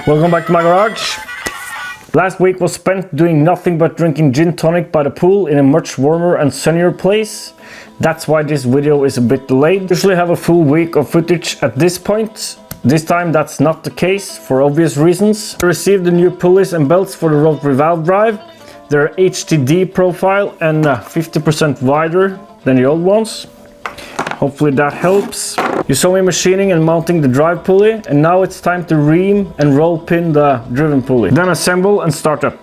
Welcome back to my garage. Last week was spent doing nothing but drinking gin tonic by the pool in a much warmer and sunnier place. That's why this video is a bit delayed. Usually have a full week of footage at this point. This time that's not the case for obvious reasons. I received the new pulleys and belts for the rotary valve drive. They're HTD profile and 50% wider than the old ones. Hopefully that helps. You saw me machining and mounting the drive pulley, and now it's time to ream and roll pin the driven pulley. Then assemble and start up.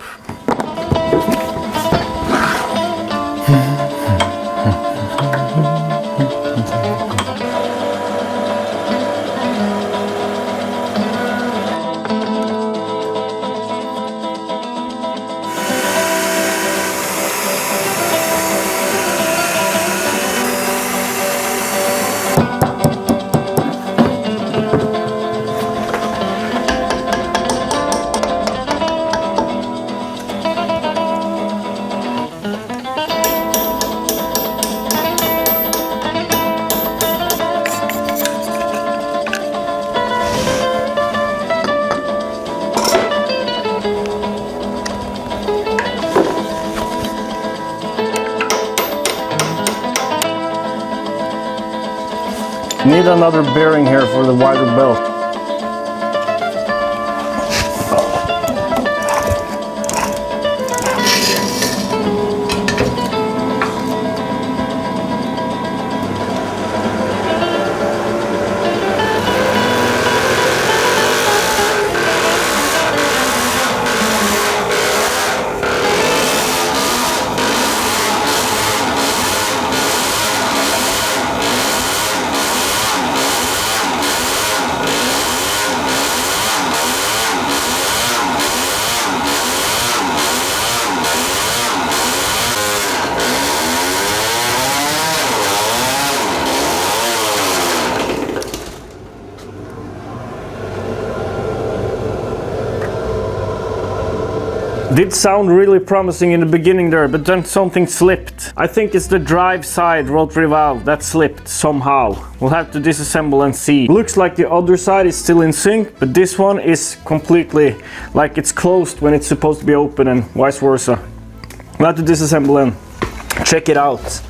Need another bearing here for the wider belt. Did sound really promising in the beginning there, but then something slipped. I think it's the drive side rotary valve that slipped somehow. We'll have to disassemble and see. Looks like the other side is still in sync, but this one is completely like it's closed when it's supposed to be open and vice versa. We'll have to disassemble and check it out.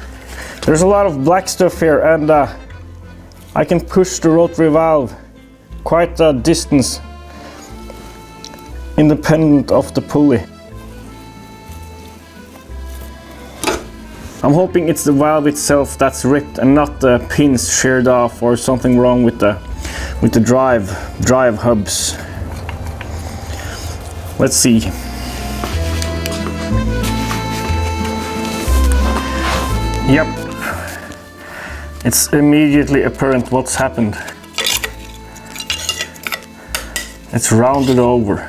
There's a lot of black stuff here, and I can push the rotary valve quite a distance independent of the pulley. I'm hoping it's the valve itself that's ripped and not the pins sheared off or something wrong with the drive hubs. Let's see. Yep. It's immediately apparent what's happened. It's rounded over.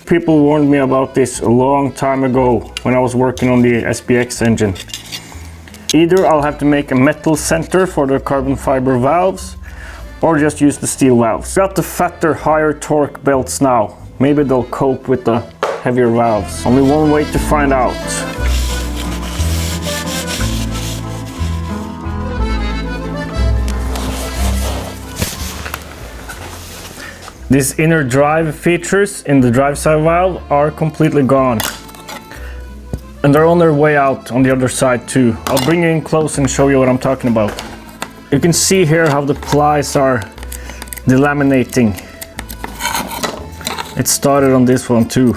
People warned me about this a long time ago when I was working on the SPX engine. Either I'll have to make a metal center for the carbon fiber valves, or just use the steel valves. Got the fatter, higher torque belts now. Maybe they'll cope with the heavier valves. Only one way to find out. These inner drive features in the drive side valve are completely gone. And they're on their way out on the other side too. I'll bring you in close and show you what I'm talking about. You can see here how the plies are delaminating. It started on this one too.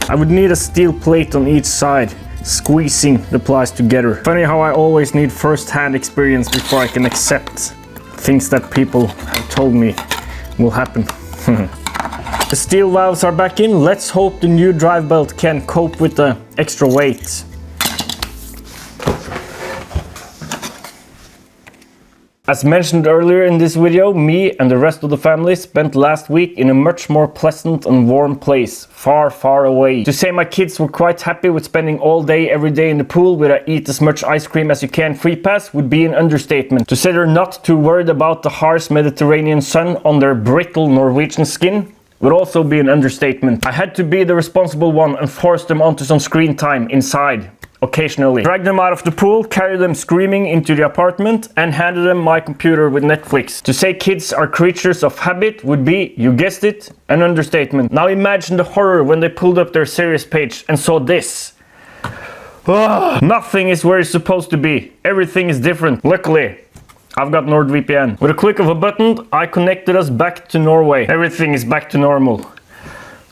I would need a steel plate on each side, squeezing the plies together. Funny how I always need first-hand experience before I can accept things that people have told me will happen. The steel valves are back in. Let's hope the new drive belt can cope with the extra weight. As mentioned earlier in this video, me and the rest of the family spent last week in a much more pleasant and warm place, far, far away. To say my kids were quite happy with spending all day every day in the pool with a eat as much ice cream as you can free pass would be an understatement. To say they're not too worried about the harsh Mediterranean sun on their brittle Norwegian skin would also be an understatement. I had to be the responsible one and force them onto some screen time inside. occasionally. Dragged them out of the pool, carried them screaming into the apartment, and handed them my computer with Netflix. To say kids are creatures of habit would be, you guessed it, an understatement. Now imagine the horror when they pulled up their series page and saw this. Nothing is where it's supposed to be. Everything is different. Luckily, I've got NordVPN. With a click of a button, I connected us back to Norway. Everything is back to normal.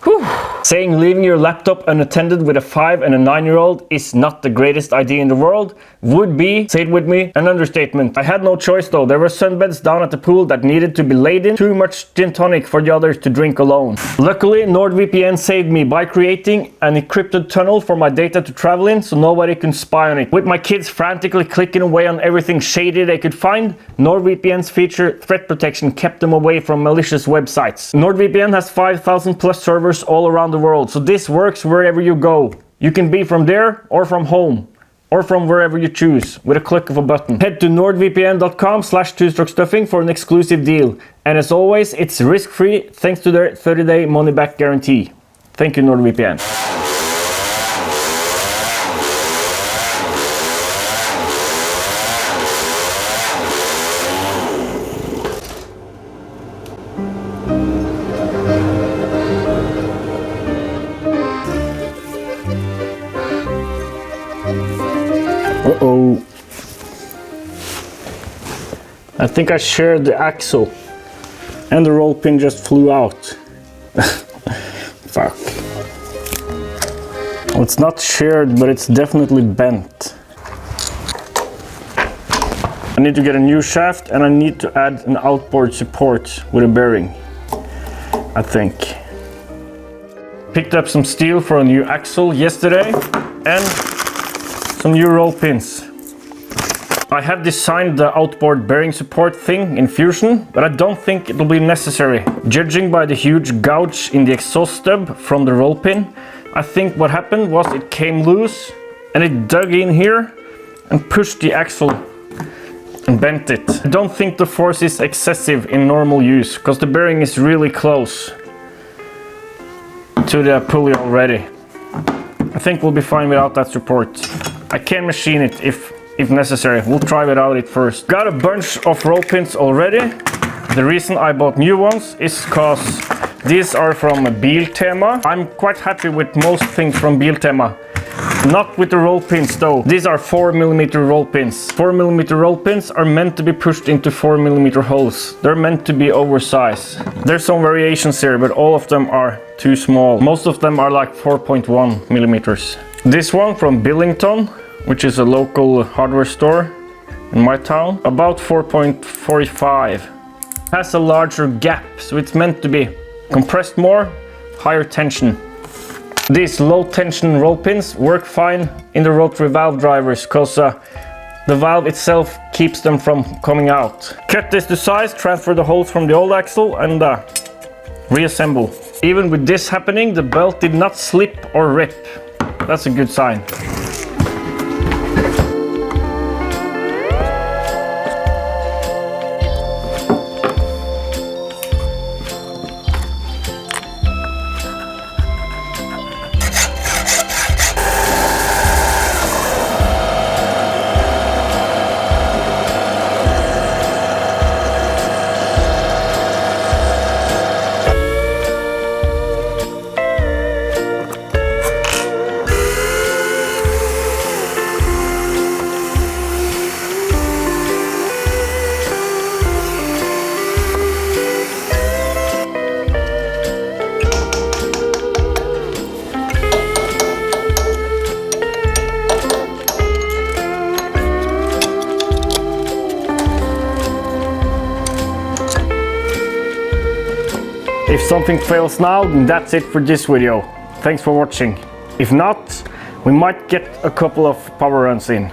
Whew. Saying leaving your laptop unattended with a 5 and a 9-year-old is not the greatest idea in the world would be, say it with me, an understatement. I had no choice though. There were sunbeds down at the pool that needed to be laid in. Too much gin tonic for the others to drink alone. Luckily, NordVPN saved me by creating an encrypted tunnel for my data to travel in so nobody can spy on it. With my kids frantically clicking away on everything shady they could find, NordVPN's feature threat protection kept them away from malicious websites. NordVPN has 5,000 plus servers all around the world, so this works wherever you go. You can be from there or from home or from wherever you choose with a click of a button. Head to nordvpn.com/twostrokestuffing for an exclusive deal, and as always it's risk-free thanks to their 30-day money-back guarantee. Thank you, NordVPN. Uh-oh. I think I shared the axle and the roll pin just flew out. Fuck. Well, it's not shared, but it's definitely bent. I need to get a new shaft and I need to add an outboard support with a bearing, I think. Picked up some steel for a new axle yesterday and some new roll pins. I have designed the outboard bearing support thing in Fusion, but I don't think it will be necessary. Judging by the huge gouge in the exhaust stub from the roll pin, I think what happened was it came loose and it dug in here and pushed the axle and bent it. I don't think the force is excessive in normal use because the bearing is really close to the pulley already. I think we'll be fine without that support. I can machine it if necessary. We'll try without it first. Got a bunch of roll pins already. The reason I bought new ones is because these are from Biltema. I'm quite happy with most things from Biltema. Not with the roll pins though. These are 4mm roll pins. 4mm roll pins are meant to be pushed into 4mm holes. They're meant to be oversized. There's some variations here, but all of them are too small. Most of them are like 4.1mm. This one from Billington, which is a local hardware store in my town, about 4.45. Has a larger gap, so it's meant to be compressed more, higher tension. These low tension roll pins work fine in the rotary valve drivers because the valve itself keeps them from coming out. Cut this to size, transfer the holes from the old axle and reassemble. Even with this happening, the belt did not slip or rip. That's a good sign. If something fails now, then that's it for this video. Thanks for watching. If not, we might get a couple of power runs in.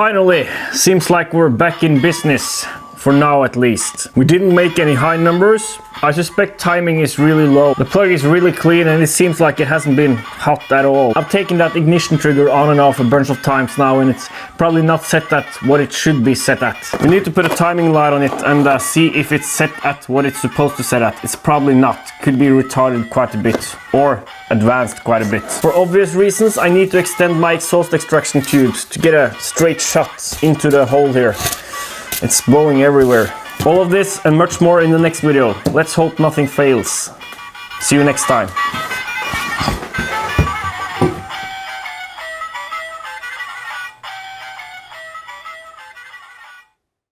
Finally, seems like we're back in business. For now at least. We didn't make any high numbers. I suspect timing is really low. The plug is really clean and it seems like it hasn't been hot at all. I've taken that ignition trigger on and off a bunch of times now and it's probably not set at what it should be set at. We need to put a timing light on it and see if it's set at what it's supposed to set at. It's probably not. Could be retarded quite a bit or advanced quite a bit. For obvious reasons, I need to extend my exhaust extraction tubes to get a straight shot into the hole here. It's blowing everywhere. All of this and much more in the next video. Let's hope nothing fails. See you next time.